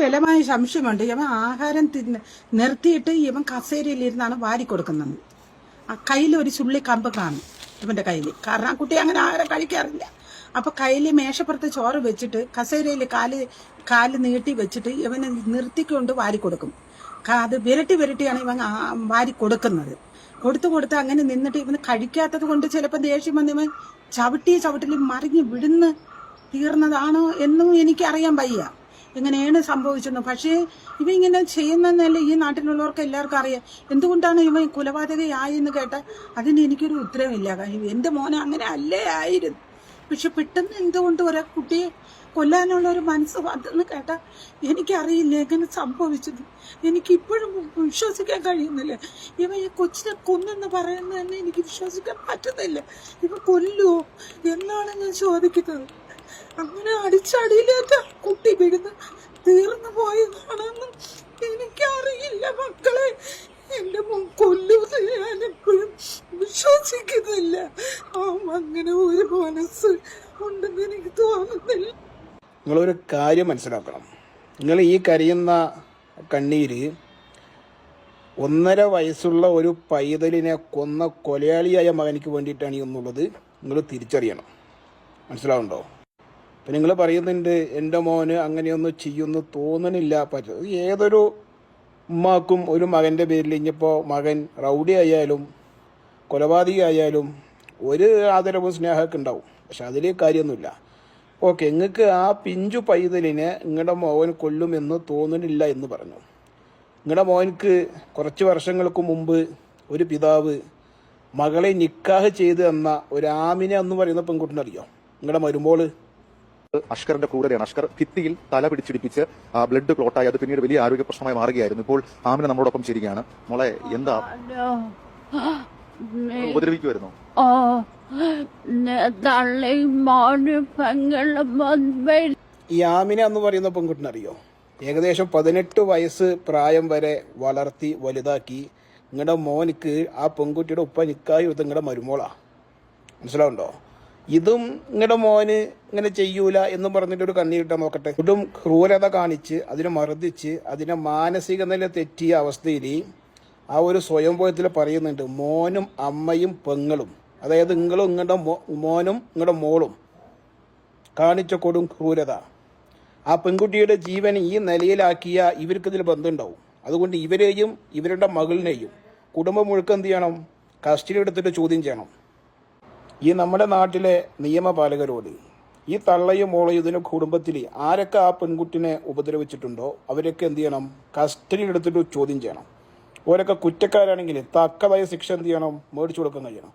ബലമായ സംശയമുണ്ട്. ഇവൻ ആഹാരം നിർത്തിയിട്ട് ഇവൻ കസേരയിലിരുന്നാണ് വാരി കൊടുക്കുന്നത്. ആ കയ്യിൽ ഒരു ചുള്ളി കമ്പ് കാണും ഇവന്റെ കയ്യിൽ. കാരണം ആ കുട്ടി അങ്ങനെ ആഹാരം കഴിക്കാറില്ല. അപ്പൊ കയ്യിൽ മേശപ്പുറത്ത് ചോറ് വെച്ചിട്ട് കസേരയിൽ കാല് നീട്ടി വെച്ചിട്ട് ഇവന് നിർത്തിക്കൊണ്ട് വാരി കൊടുക്കും. അത് വിരട്ടിയാണ് ഇവൻ വാരി കൊടുക്കുന്നത്. കൊടുത്ത് അങ്ങനെ നിന്നിട്ട് ഇവന് കഴിക്കാത്തത് കൊണ്ട് ചിലപ്പോൾ ദേഷ്യം വന്ന് ഇവൻ ചവിട്ടിൽ മറിഞ്ഞ് വിടുന്ന് തീർന്നതാണോ എന്നും എനിക്കറിയാൻ വയ്യ എങ്ങനെയാണ് സംഭവിച്ചത്. പക്ഷേ ഇവ ഇങ്ങനെ ചെയ്യുന്നതല്ലേ ഈ നാട്ടിലുള്ളവർക്ക് എല്ലാവർക്കും അറിയാം. എന്തുകൊണ്ടാണ് ഇവൻ കൊലപാതകയായെന്ന് കേട്ടാൽ അതിന് എനിക്കൊരു ഉത്തരവില്ല. എൻ്റെ മോനെ അങ്ങനെ അല്ലേ ആയിരുന്നു. പക്ഷെ പെട്ടെന്ന് എന്തുകൊണ്ട് ഒരാ കുട്ടിയെ കൊല്ലാനുള്ള ഒരു മനസ്സ് വന്നെന്ന് കേട്ടാൽ എനിക്കറിയില്ല എങ്ങനെ സംഭവിച്ചത്. എനിക്കിപ്പോഴും വിശ്വസിക്കാൻ കഴിയുന്നില്ല. ഇവ ഈ കൊച്ചിനെ കൊന്നെന്ന് പറയുന്നത് തന്നെ എനിക്ക് വിശ്വസിക്കാൻ പറ്റുന്നില്ല. ഇവ കൊല്ലുവോ എന്നാണ് ഞാൻ ചോദിക്കുന്നത്. അങ്ങനെ അടിച്ചടിയിലേറ്റ കുട്ടി വീഴുന്ന തീർന്നു പോയതാണെന്നും എനിക്കറിയില്ല മക്കളെ. എന്റെ മോൻ കൊല്ലുന്നത് ഞാൻ എപ്പോഴും വിശ്വസിക്കുന്നില്ല. അങ്ങനെ ഒരു മനസ്സ് ഉണ്ടെന്ന് എനിക്ക് തോന്നുന്നില്ല. നിങ്ങളൊരു കാര്യം മനസ്സിലാക്കണം. നിങ്ങൾ ഈ കരയുന്ന കണ്ണീര് 1.5 വയസ്സുള്ള ഒരു പൈതലിനെ കൊന്ന കൊലയാളിയായ മകനിക്ക് വേണ്ടിയിട്ടാണ് എന്നുള്ളത് നിങ്ങൾ തിരിച്ചറിയണം. മനസ്സിലാവുണ്ടോ? അപ്പം നിങ്ങൾ പറയുന്നുണ്ട് എൻ്റെ മോന് അങ്ങനെയൊന്നും ചെയ്യുമെന്ന് തോന്നണില്ല. ഏതൊരു ഉമ്മാക്കും ഒരു മകൻ്റെ പേരിൽ ഇനിയിപ്പോൾ മകൻ റൗഡി ആയാലും കൊലപാതക ആയാലും ഒരു ആദരവും സ്നേഹമൊക്കെ ഉണ്ടാവും. പക്ഷെ അതിൽ കാര്യമൊന്നുമില്ല. ഓക്കെ, നിങ്ങൾക്ക് ആ പിഞ്ചു പൈതലിനെ നിങ്ങളുടെ മോൻ കൊല്ലുമെന്ന് തോന്നുന്നില്ല എന്ന് പറഞ്ഞു. നിങ്ങളുടെ മോനക്ക് കുറച്ച് വർഷങ്ങൾക്ക് മുമ്പ് ഒരു പിതാവ് മകളെ നിക്കാഹ് ചെയ്ത് തന്ന ഒരു ആമിന എന്ന് പറയുന്ന പെൺകുട്ടിനറിയോ? നിങ്ങളുടെ മരുമോള് അഷ്കറിന്റെ ക്രൂരതയാണ്. അഷ്കർ ഭിത്തിയിൽ തല പിടിച്ചിടിപ്പിച്ച് ബ്ലഡ് ക്ലോട്ടായി അത് പിന്നീട് വലിയ ആരോഗ്യ പ്രശ്നമായി മാറുകയായിരുന്നു. ഇപ്പോൾ ആമിന നമ്മളോടൊപ്പം ചേരുകയാണ്. മോളെ, എന്താ ഉപദ്രവിക്കുമായിരുന്നു? ഈ ആമിന എന്ന് പറയുന്ന പെൺകുട്ടിനറിയോ? ഏകദേശം 18 വയസ്സ് പ്രായം വരെ വളർത്തി വലുതാക്കി നിങ്ങളുടെ മോനിക്ക് ആ പെൺകുട്ടിയുടെ ഉപ്പ നിക്കായി എടുത്ത് നിങ്ങളുടെ മരുമോളാ. മനസ്സിലാവുണ്ടോ? ഇതും നിങ്ങളുടെ മോന് ഇങ്ങനെ ചെയ്യൂല എന്ന് പറഞ്ഞിട്ട് ഒരു കണ്ണീരിട്ടാൽ നോക്കട്ടെ. ഇതും ക്രൂരത കാണിച്ച് അതിനെ മർദ്ദിച്ച് അതിനെ മാനസിക നില തെറ്റിയ അവസ്ഥയിൽ ആ ഒരു സ്വയംഭവത്തിൽ പറയുന്നുണ്ട്, മോനും അമ്മയും പെങ്ങളും, അതായത് നിങ്ങളും നിങ്ങളുടെ മോനും നിങ്ങളുടെ മോളും കാണിച്ച കൊടും ക്രൂരത ആ പെൺകുട്ടിയുടെ ജീവൻ ഈ നിലയിലാക്കിയ ഇവർക്കിതിൽ ബന്ധമുണ്ടാവും. അതുകൊണ്ട് ഇവരെയും ഇവരുടെ മകളിനെയും കുടുംബം മുഴുക്കം എന്ത് ചെയ്യണം? കസ്റ്റഡി എടുത്തിട്ട് ചോദ്യം ചെയ്യണം. ഈ നമ്മുടെ നാട്ടിലെ നിയമപാലകരോട് ഈ തള്ളയും മോളയും ഇതിൻ്റെ കുടുംബത്തിൽ ആരൊക്കെ ആ പെൺകുട്ടിനെ ഉപദ്രവിച്ചിട്ടുണ്ടോ അവരൊക്കെ എന്ത് ചെയ്യണം? കസ്റ്റഡി എടുത്തിട്ട് ചോദ്യം ചെയ്യണം. ഓരൊക്കെ കുറ്റക്കാരാണെങ്കിൽ തക്കതായ ശിക്ഷ എന്ത് ചെയ്യണം? മേടിച്ചു കൊടുക്കാൻ കഴിയണം.